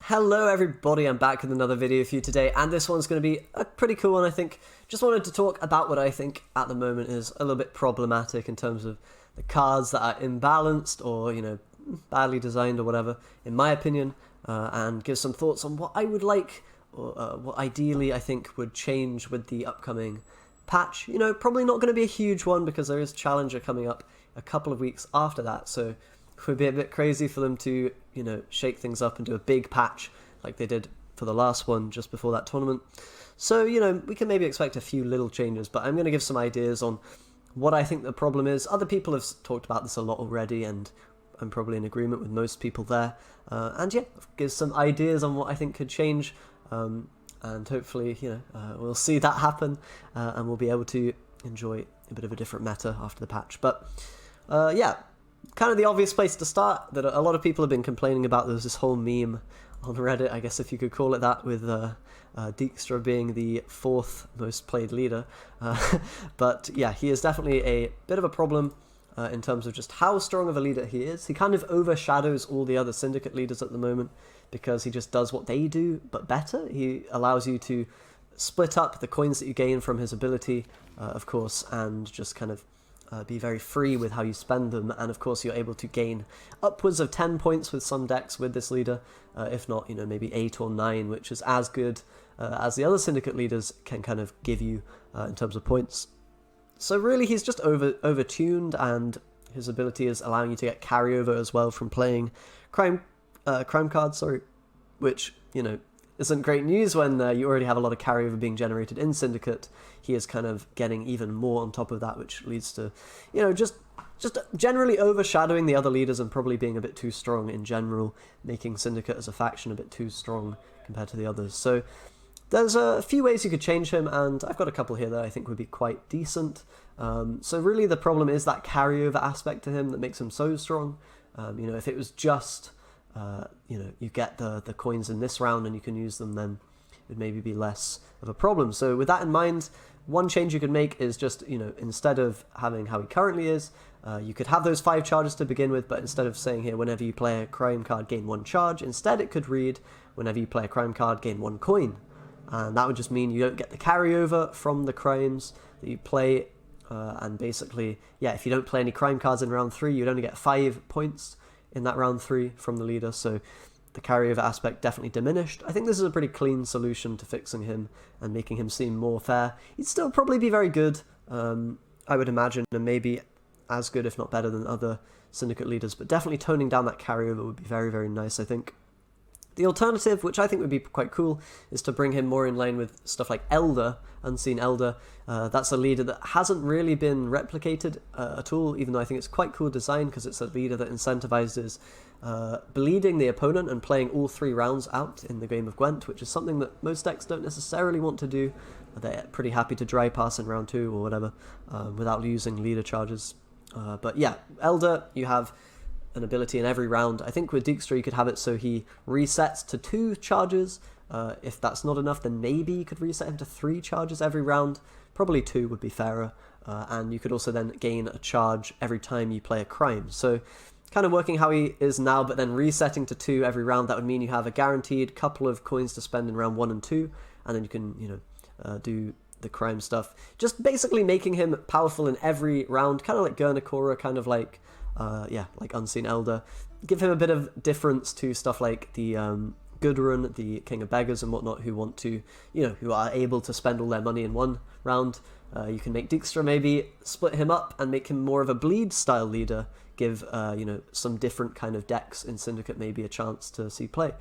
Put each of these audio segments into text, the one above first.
Hello everybody, I'm back with another video for you today, and this one's going to be a pretty cool one, I think. Just wanted to talk about what I think at the moment is a little bit problematic in terms of the cards that are imbalanced or, badly designed or whatever, in my opinion, and give some thoughts on what I would like, or what ideally I think would change with the upcoming patch. Probably not going to be a huge one because there is Challenger coming up a couple of weeks after that, so it would be a bit crazy for them to, shake things up and do a big patch like they did for the last one just before that tournament. So, we can maybe expect a few little changes, but I'm going to give some ideas on what I think the problem is. Other people have talked about this a lot already, and I'm probably in agreement with most people there. And yeah, give some ideas on what I think could change, and hopefully, we'll see that happen, and we'll be able to enjoy a bit of a different meta after the patch. But, yeah. Kind of the obvious place to start that a lot of people have been complaining about. There's this whole meme on Reddit, I guess if you could call it that, with Dijkstra being the 4th most played leader. But yeah, he is definitely a bit of a problem in terms of just how strong of a leader he is. He kind of overshadows all the other Syndicate leaders at the moment because he just does what they do, but better. He allows you to split up the coins that you gain from his ability, of course, and just kind of be very free with how you spend them, and of course you're able to gain upwards of 10 points with some decks with this leader, if not, maybe 8 or 9, which is as good as the other Syndicate leaders can kind of give you in terms of points. So really he's just overtuned, and his ability is allowing you to get carryover as well from playing crime cards, which, isn't great news when you already have a lot of carryover being generated in Syndicate. He is kind of getting even more on top of that, which leads to, just generally overshadowing the other leaders and probably being a bit too strong in general, making Syndicate as a faction a bit too strong compared to the others. So there's a few ways you could change him, and I've got a couple here that I think would be quite decent. So really the problem is that carryover aspect to him that makes him so strong. If it was just you get the coins in this round and you can use them, then it would maybe be less of a problem. So with that in mind, one change you could make is just, instead of having how he currently is, you could have those 5 charges to begin with, but instead of saying here, whenever you play a crime card, gain 1 charge, instead it could read, whenever you play a crime card, gain 1 coin. And that would just mean you don't get the carryover from the crimes that you play, and basically, yeah, if you don't play any crime cards in round 3, you'd only get 5 points in that round 3 from the leader, so the carryover aspect definitely diminished. I think this is a pretty clean solution to fixing him and making him seem more fair. He'd still probably be very good, I would imagine, and maybe as good if not better than other Syndicate leaders, but definitely toning down that carryover would be very, very nice, I think. The alternative, which I think would be quite cool, is to bring him more in line with stuff like Elder, Unseen Elder. That's a leader that hasn't really been replicated at all, even though I think it's quite cool design because it's a leader that incentivizes bleeding the opponent and playing all 3 rounds out in the game of Gwent, which is something that most decks don't necessarily want to do. They're pretty happy to dry pass in round 2 or whatever without using leader charges. But yeah, Elder, you have an ability in every round. I think with Dijkstra you could have it so he resets to 2 charges. If that's not enough, then maybe you could reset him to 3 charges every round. Probably 2 would be fairer. And you could also then gain a charge every time you play a crime. So kind of working how he is now, but then resetting to 2 every round. That would mean you have a guaranteed couple of coins to spend in round 1 and 2, and then you can, do the crime stuff. Just basically making him powerful in every round, kind of like Gurnakora, kind of like like Unseen Elder. Give him a bit of difference to stuff like the Gudrun, the King of Beggars and whatnot, who want to, who are able to spend all their money in one round. You can make Dijkstra maybe split him up and make him more of a bleed style leader. Give some different kind of decks in Syndicate maybe a chance to see play.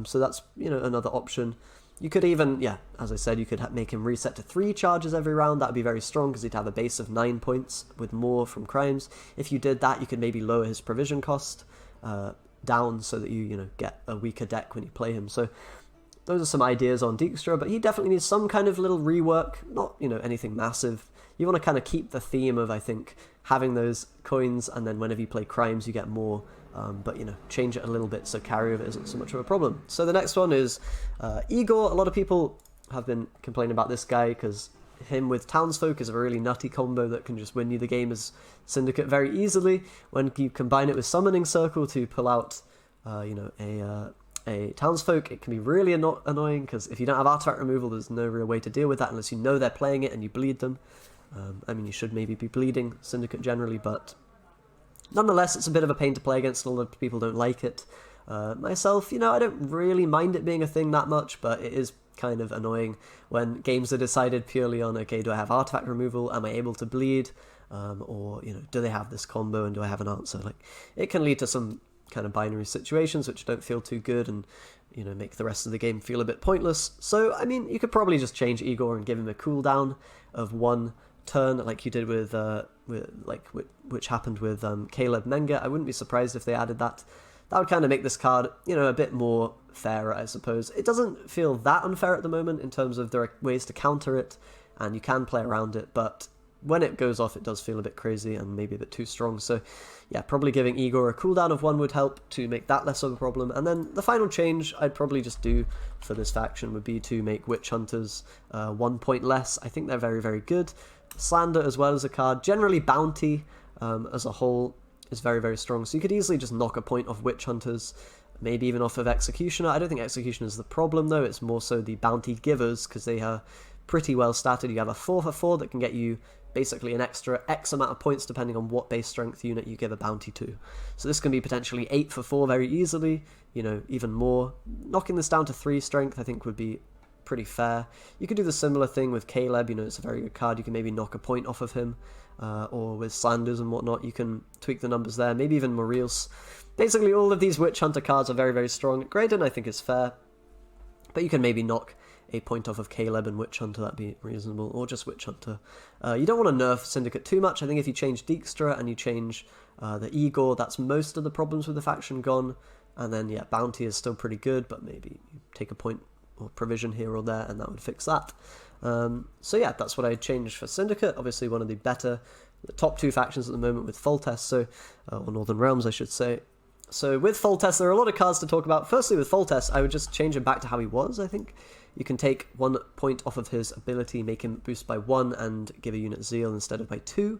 So that's another option. You could even, as I said, you could make him reset to 3 charges every round. That would be very strong because he'd have a base of 9 points with more from crimes. If you did that, you could maybe lower his provision cost down so that you get a weaker deck when you play him. So those are some ideas on Dijkstra, but he definitely needs some kind of little rework, not anything massive. You want to kind of keep the theme of, I think, having those coins, and then whenever you play crimes you get more. But change it a little bit so carryover isn't so much of a problem. So the next one is Igor. A lot of people have been complaining about this guy because him with Townsfolk is a really nutty combo that can just win you the game as Syndicate very easily when you combine it with Summoning Circle to pull out a a townsfolk, it can be really annoying, because if you don't have artifact removal, there's no real way to deal with that unless you know they're playing it and you bleed them. I mean, you should maybe be bleeding Syndicate generally, but nonetheless, it's a bit of a pain to play against, and a lot of people don't like it. Myself, you know, I don't really mind it being a thing that much, but it is kind of annoying when games are decided purely on, okay, do I have artifact removal, am I able to bleed, or, you know, do they have this combo and do I have an answer? Like, it can lead to some kind of binary situations which don't feel too good and, you know, make the rest of the game feel a bit pointless. So, I mean, you could probably just change Igor and give him a cooldown of 1 turn, like you did with which happened with Caleb Menga. I wouldn't be surprised if they added that. That would kind of make this card, you know, a bit more fairer, I suppose. It doesn't feel that unfair at the moment in terms of there are ways to counter it, and you can play around it, but when it goes off, it does feel a bit crazy and maybe a bit too strong. So, yeah, probably giving Igor a cooldown of 1 would help to make that less of a problem. And then the final change I'd probably just do for this faction would be to make Witch Hunters 1 point less. I think they're very, very good. Slander as well as a card. Generally, Bounty as a whole is very, very strong. So you could easily just knock a point off Witch Hunters, maybe even off of Executioner. I don't think Executioner is the problem, though. It's more so the Bounty Givers, because they are pretty well statted. You have a 4/4 that can get you basically an extra X amount of points depending on what base strength unit you give a bounty to. So this can be potentially 8/4 very easily, you know, even more. Knocking this down to 3 strength I think would be pretty fair. You could do the similar thing with Caleb, you know, it's a very good card. You can maybe knock a point off of him, or with Slanders and whatnot, you can tweak the numbers there. Maybe even Moriels. Basically all of these Witch Hunter cards are very, very strong. Graydon I think is fair, but you can maybe knock a point off of Caleb and Witch Hunter, that'd be reasonable, or just Witch Hunter. You don't want to nerf Syndicate too much. I think if you change Dijkstra and you change the Igor, that's most of the problems with the faction gone. And then, yeah, Bounty is still pretty good, but maybe you take a point or provision here or there, and that would fix that. So yeah, that's what I'd change for Syndicate. Obviously one of the better, the top 2 factions at the moment with Foltest, so, or Northern Realms I should say. So with Foltest, there are a lot of cards to talk about. Firstly, with Foltest, I would just change him back to how he was, I think. You can take 1 point off of his ability, make him boost by 1, and give a unit Zeal instead of by 2.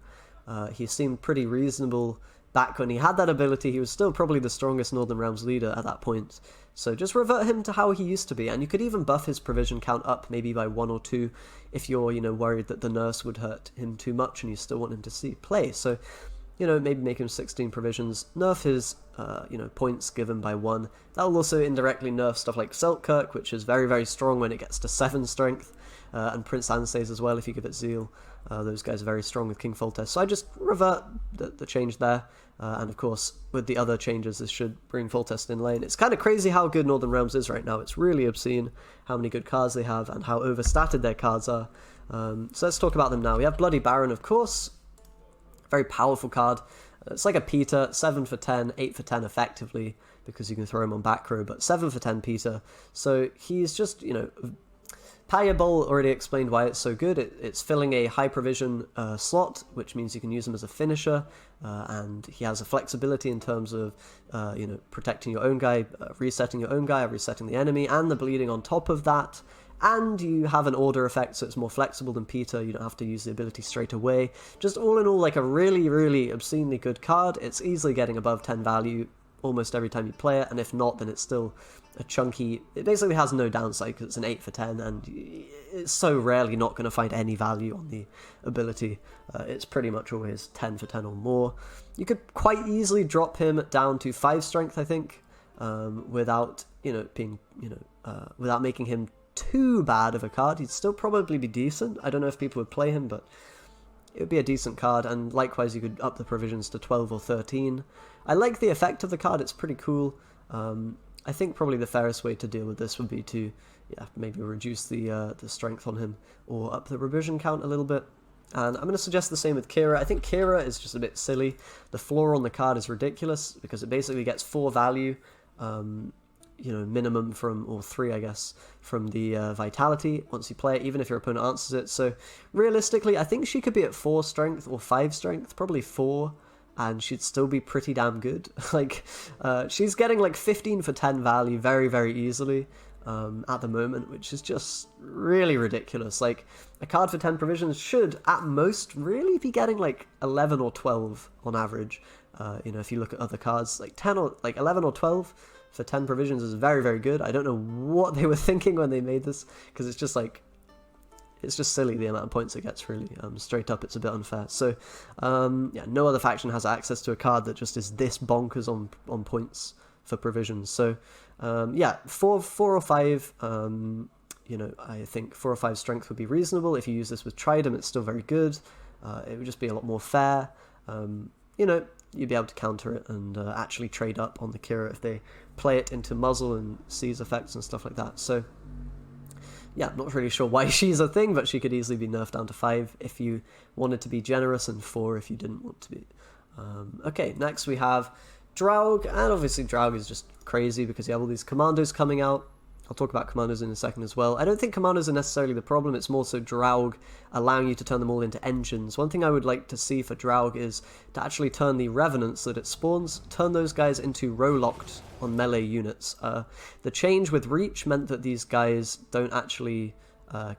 He seemed pretty reasonable back when he had that ability. He was still probably the strongest Northern Realms leader at that point. So just revert him to how he used to be, and you could even buff his provision count up maybe by 1 or 2 if you're, you know, worried that the nurse would hurt him too much and you still want him to play. So, you know, maybe make him 16 provisions, nerf his, you know, points given by 1. That will also indirectly nerf stuff like Selkirk, which is very, very strong when it gets to 7 strength, and Prince Anstays as well if you give it Zeal. Those guys are very strong with King Foltest. So I just revert the change there, and of course, with the other changes, this should bring Foltest in lane. It's kind of crazy how good Northern Realms is right now. It's really obscene how many good cards they have and how overstated their cards are. So let's talk about them now. We have Bloody Baron, of course. Very powerful card. It's like a Peter, 7 for 10, 8 for 10 effectively, because you can throw him on back row, but 7 for 10 Peter. So he's just, you know, Payable already explained why it's so good. It's filling a high provision slot, which means you can use him as a finisher, and he has a flexibility in terms of, you know, protecting your own guy, resetting your own guy, resetting the enemy, and the bleeding on top of that. And you have an order effect, so it's more flexible than Peter. You don't have to use the ability straight away. Just all in all, like a really, really obscenely good card. It's easily getting above 10 value almost every time you play it, and if not, then it's still a chunky... It basically has no downside because it's an 8 for 10, and it's so rarely not going to find any value on the ability. It's pretty much always 10 for 10 or more. You could quite easily drop him down to 5 strength, I think, without, you know, being, you know, without making him too bad of a card. He'd still probably be decent. I don't know if people would play him, but it would be a decent card, and likewise you could up the provisions to 12 or 13. I like the effect of the card, it's pretty cool. I think probably the fairest way to deal with this would be to, yeah, maybe reduce the strength on him, or up the provision count a little bit. And I'm going to suggest the same with Kira. I think Kira is just a bit silly. The floor on the card is ridiculous, because it basically gets 4 value, you know, minimum from, or 3 I guess, from the Vitality once you play it, even if your opponent answers it. So realistically, I think she could be at 4 strength or 5 strength, probably 4, and she'd still be pretty damn good. Like, she's getting like 15 for 10 value very, very easily at the moment, which is just really ridiculous. Like, a card for 10 provisions should, at most, really be getting like 11 or 12 on average. You know, if you look at other cards, like 10 or like 11 or 12 for 10 provisions is very, very good. I don't know what they were thinking when they made this, because it's just like, it's just silly the amount of points it gets, really. Straight up, it's a bit unfair. So, yeah, no other faction has access to a card that just is this bonkers on points for provisions. So, yeah, 4 or 5, you know, I think 4 or 5 strength would be reasonable. If you use this with Trident, it's still very good. It would just be a lot more fair. You know, you'd be able to counter it and actually trade up on the Kira if they play it into muzzle and seize effects and stuff like that. So, yeah, not really sure why she's a thing, but she could easily be nerfed down to 5 if you wanted to be generous, and 4 if you didn't want to be. Okay, next we have Draug, and obviously Draug is just crazy because you have all these commandos coming out. I'll talk about commandos in a second as well. I don't think commandos are necessarily the problem, it's more so Draug allowing you to turn them all into engines. One thing I would like to see for Draug is to actually turn the Revenants that it spawns, turn those guys into row-locked on melee units. The change with Reach meant that these guys don't actually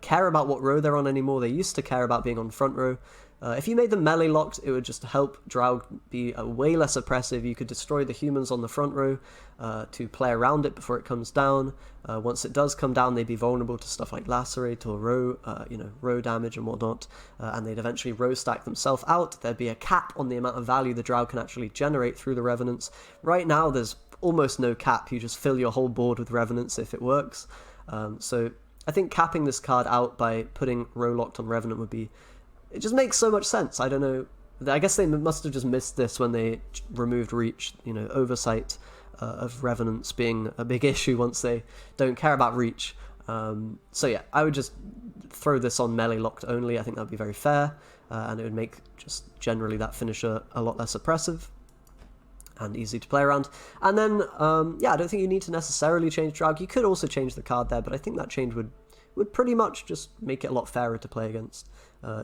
care about what row they're on anymore. They used to care about being on front row. If you made them melee locked, it would just help Draug be way less oppressive. You could destroy the humans on the front row to play around it before it comes down. Once it does come down, they'd be vulnerable to stuff like Lacerate or row damage and whatnot, and they'd eventually row stack themselves out. There'd be a cap on the amount of value the Draug can actually generate through the Revenants. Right now, there's almost no cap. You just fill your whole board with Revenants if it works. So I think capping this card out by putting row locked on Revenant would be... It just makes so much sense. I don't know. I guess they must have just missed this when they removed Reach. You know, oversight of Revenants being a big issue once they don't care about Reach. So yeah, I would just throw this on melee locked only. I think that would be very fair, and it would make just generally that finisher a lot less oppressive and easy to play around. And then, yeah, I don't think you need to necessarily change Draug. You could also change the card there, but I think that change would pretty much just make it a lot fairer to play against.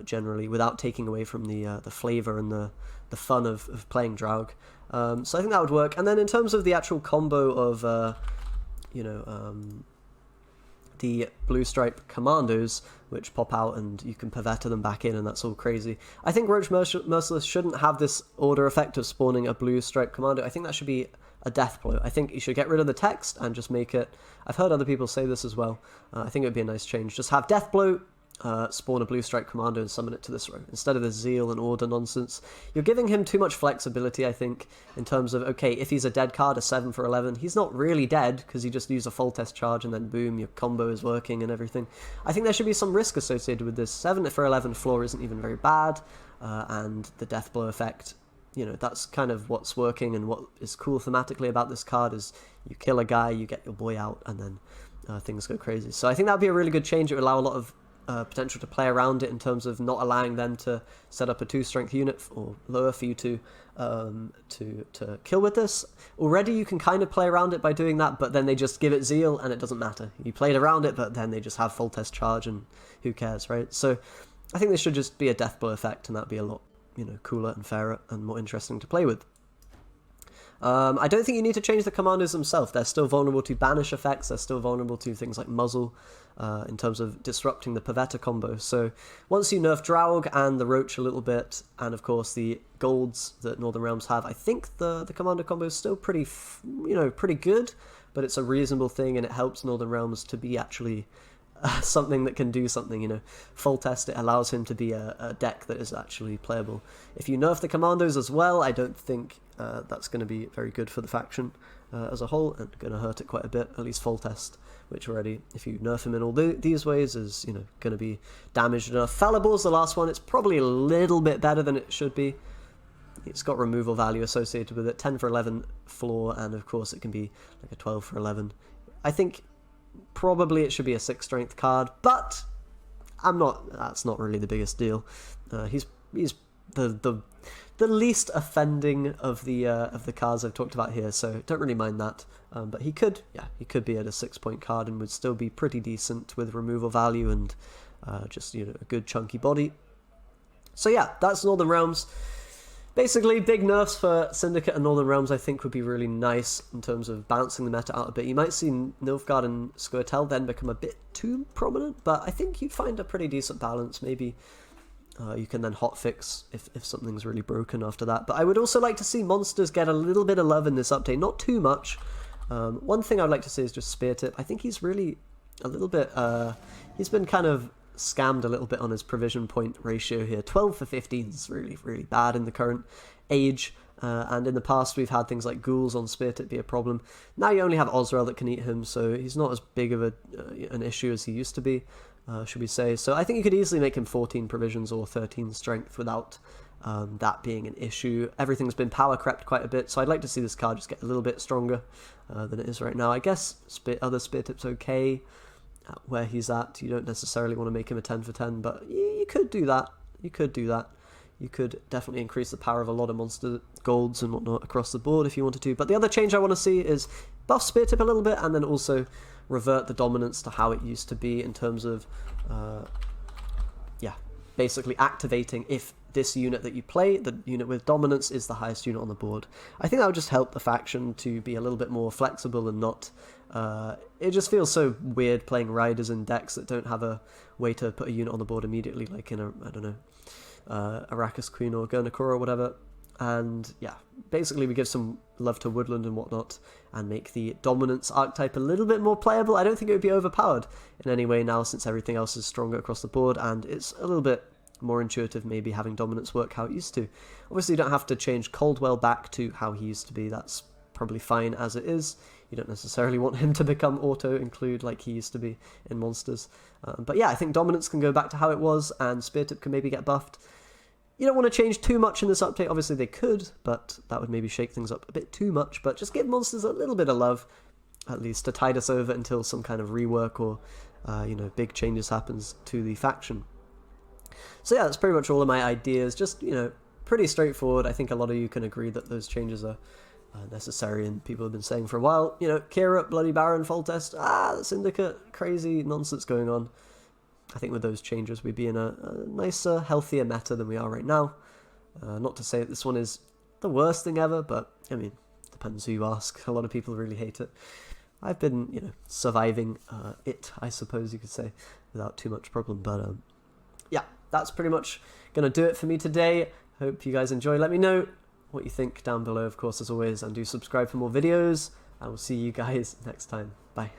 Generally, without taking away from the flavour and the fun of playing Draug. So I think that would work. And then in terms of the actual combo of, the Blue Stripe Commandos, which pop out and you can Pavetta them back in, and that's all crazy. I think Roach Merciless shouldn't have this order effect of spawning a Blue Stripe Commando. I think that should be a death blow. I think you should get rid of the text and just make it... I've heard other people say this as well. I think it would be a nice change. Just have death blow, spawn a Blue Strike Commando and summon it to this row, instead of the Zeal and Order nonsense. You're giving him too much flexibility, I think, in terms of, okay, if he's a dead card, a 7 for 11, he's not really dead, because you just use a Foltest charge and then boom, your combo is working and everything. I think there should be some risk associated with this. 7 for 11 floor isn't even very bad, and the Death Blow effect, you know, that's kind of what's working, and what is cool thematically about this card is you kill a guy, you get your boy out, and then things go crazy. So I think that would be a really good change. It would allow a lot of potential to play around it in terms of not allowing them to set up a 2 strength unit or lower for you to kill with this. Already you can kind of play around it by doing that, but then they just give it Zeal and it doesn't matter. You played around it, but then they just have Foltest charge and who cares, right? So I think this should just be a death blow effect, and that'd be a lot, you know, cooler and fairer and more interesting to play with. I don't think you need to change the commandos themselves. They're still vulnerable to banish effects. They're still vulnerable to things like muzzle in terms of disrupting the Pavetta combo. So once you nerf Draug and the Roach a little bit, and of course the golds that Northern Realms have, I think the commando combo is still pretty good, but it's a reasonable thing, and it helps Northern Realms to be actually something that can do something, you know. Foltest, it allows him to be a deck that is actually playable. If you nerf the commandos as well, I don't think that's going to be very good for the faction as a whole, and going to hurt it quite a bit, at least Foltest, which already, if you nerf him in all these ways, is, you know, going to be damaged enough. Fallible's the last one. It's probably a little bit better than it should be. It's got removal value associated with it, 10 for 11 floor, and of course it can be like a 12 for 11. I think probably it should be a 6 strength card, but that's not really the biggest deal. He's the least offending of the cards I've talked about here, so don't really mind that. But he could be at a 6-point card and would still be pretty decent with removal value and just, you know, a good chunky body. So yeah, that's Northern Realms. Basically, big nerfs for Syndicate and Northern Realms I think would be really nice in terms of balancing the meta out a bit. You might see Nilfgaard and Squirtle then become a bit too prominent, but I think you'd find a pretty decent balance. Maybe you can then hotfix if something's really broken after that. But I would also like to see monsters get a little bit of love in this update. Not too much, One thing I'd like to say is just Spear Tip. I think he's really a little bit, he's been kind of scammed a little bit on his provision point ratio here. 12 for 15 is really, really bad in the current age. And in the past, we've had things like ghouls on Spear Tip be a problem. Now you only have Osrel that can eat him, so he's not as big of an issue as he used to be, should we say. So I think you could easily make him 14 provisions or 13 strength without that being an issue. Everything's been power crept quite a bit, so I'd like to see this card just get a little bit stronger than it is right now. I guess other Spear Tip's okay where he's at. You don't necessarily want to make him a 10 for 10, but you could do that. You could do that. You could definitely increase the power of a lot of monster golds and whatnot across the board if you wanted to. But the other change I want to see is buff Spear Tip a little bit and then also revert the dominance to how it used to be in terms of, basically activating if this unit that you play, the unit with dominance, is the highest unit on the board. I think that would just help the faction to be a little bit more flexible and not... it just feels so weird playing riders in decks that don't have a way to put a unit on the board immediately, like in a, I don't know, Arrakis Queen or Gurnakor or whatever. And yeah, basically we give some love to Woodland and whatnot and make the dominance archetype a little bit more playable. I don't think it would be overpowered in any way now since everything else is stronger across the board, and it's a little bit more intuitive maybe having dominance work how it used to. Obviously you don't have to change Coldwell back to how he used to be. That's probably fine as it is. You don't necessarily want him to become auto-include like he used to be in Monsters. But yeah, I think dominance can go back to how it was, and Spear Tip can maybe get buffed. You don't want to change too much in this update. Obviously they could, but that would maybe shake things up a bit too much. But just give monsters a little bit of love, at least, to tide us over until some kind of rework or, big changes happens to the faction. So yeah, that's pretty much all of my ideas. Just, pretty straightforward. I think a lot of you can agree that those changes are necessary, and people have been saying for a while, Kira, Bloody Baron, Foltest, the Syndicate, crazy nonsense going on. I think with those changes we'd be in a nicer, healthier meta than we are right now. Not to say that this one is the worst thing ever, but, depends who you ask. A lot of people really hate it. I've been, surviving it, I suppose you could say, without too much problem. But, yeah, that's pretty much going to do it for me today. Hope you guys enjoy. Let me know what you think down below, of course, as always, and do subscribe for more videos. I will see you guys next time. Bye.